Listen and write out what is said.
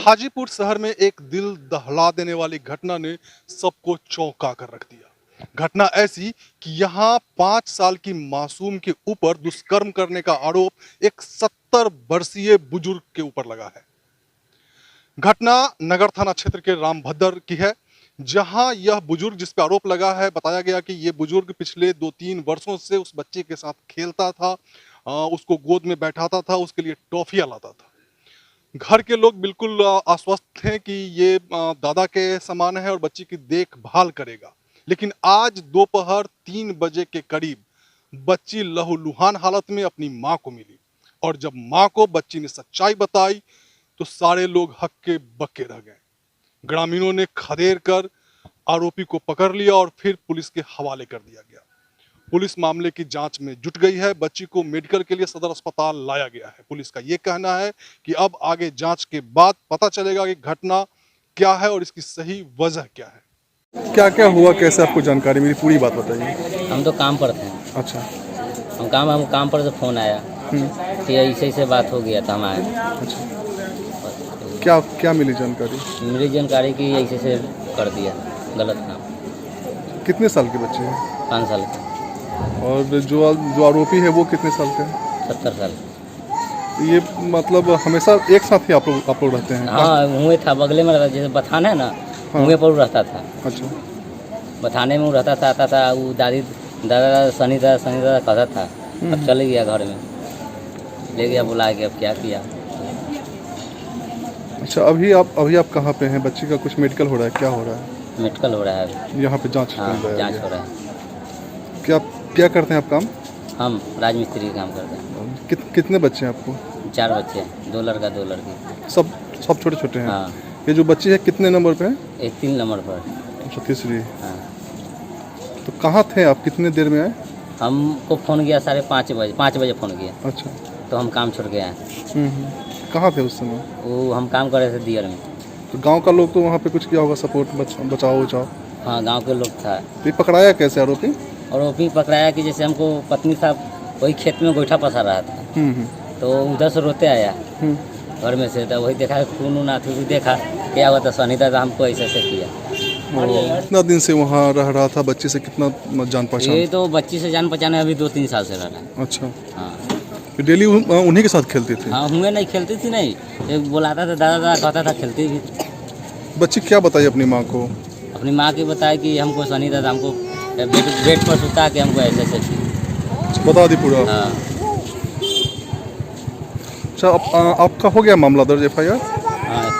हाजीपुर शहर में एक दिल दहला देने वाली घटना ने सबको चौंका कर रख दिया। घटना ऐसी कि यहाँ 5 साल की मासूम के ऊपर दुष्कर्म करने का आरोप एक 70 वर्षीय बुजुर्ग के ऊपर लगा है। घटना नगर थाना क्षेत्र के रामभद्र की है, जहां यह बुजुर्ग जिस पर आरोप लगा है, बताया गया कि यह बुजुर्ग पिछले 2-3 वर्षों से उस बच्चे के साथ खेलता था, उसको गोद में बैठाता था, उसके लिए टॉफियां लाता था। घर के लोग बिल्कुल आश्वस्त थे कि ये दादा के समान है और बच्ची की देखभाल करेगा। लेकिन आज दोपहर 3 बजे के करीब बच्ची लहूलुहान हालत में अपनी मां को मिली और जब मां को बच्ची ने सच्चाई बताई तो सारे लोग हक्के बक्के रह गए। ग्रामीणों ने खदेड़ कर आरोपी को पकड़ लिया और फिर पुलिस के हवाले कर दिया गया। पुलिस मामले की जांच में जुट गई है। बच्ची को मेडिकल के लिए सदर अस्पताल लाया गया है। पुलिस का यह कहना है कि अब आगे जांच के बाद पता चलेगा कि घटना क्या है और इसकी सही वजह क्या है। क्या क्या हुआ, कैसे आपको जानकारी मिली, पूरी बात बताइए। हम तो काम पर थे। अच्छा। हम काम पर से फ़ोन आया कि ऐसे बात हो गया था, हम आए। अच्छा, क्या क्या मिली जानकारी? मेरी जानकारी कि ऐसे से कर दिया गलत काम। कितने साल के बच्चे हैं? 5 साल का। और जो आरोपी है वो कितने साल का है? 70 साल। ये मतलब हमेशा एक साथ ही आप लोग रहते हैं? हाँ, हुए था बगले में रहता, जैसे बथान है ना, हाँ। हुए पर रहता था। अच्छा। बथाने में रहता था, आता था। वो दादा सनी दादा कहता था। अब चले गया घर में, ले गया बुला के। अब क्या किया। अच्छा, अभी आप कहाँ पे हैं? बच्ची का कुछ मेडिकल हो रहा है, क्या हो रहा है? मेडिकल हो रहा है, यहाँ पे जांच हाँ, चल रहा है? जांच हो रहा है। क्या करते हैं आप काम? हम राजमिस्त्री का काम करते हैं। कितने बच्चे हैं आपको? 4 बच्चे हैं, 2 लड़का 2 लड़की। सब छोटे छोटे हैं? हाँ। ये जो बच्ची है कितने नंबर पे है? एक 3 नंबर पर। अच्छा, तीसरी। हाँ। तो कहाँ थे आप, कितने देर में आए? हमको फ़ोन किया 5:30 बजे फ़ोन किया। अच्छा। तो हम काम छोड़ के आए। कहाँ थे उस समय? वो हम काम कर रहे थे दियर में। तो गांव का लोग तो वहाँ पे कुछ किया होगा, सपोर्ट, बचाओ। हाँ, गांव के लोग था। तो ये पकड़ाया कैसे आरोपी? और आरोपी पकड़ाया कि जैसे हमको पत्नी साहब वही खेत में गोईठा पसा रहा था, तो उधर से रोते आया घर में से। तो वही देखा खून उन आती, देखा क्या हुआ था, सनीता था हमको ऐसे किया। कितना दिन से वहाँ रह रहा था? बच्ची से कितना जान पहचान? ये तो बच्ची से जान पहचान अभी 2-3 साल से रह रहा है। अच्छा। हाँ। डेली उन्हीं के साथ खेलती थी? हाँ, हुए नहीं खेलती थी, नहीं एक बुलाता था, दादा कहता था, खेलती भी। बच्ची क्या बताई अपनी माँ को? अपनी माँ की बताया कि हमको सनी दादा हमको बेड पर सुता के हमको ऐसे किया। बता दी पूरा? हाँ। अच्छा, आपका हो गया मामला दर्ज, FIR? हाँ,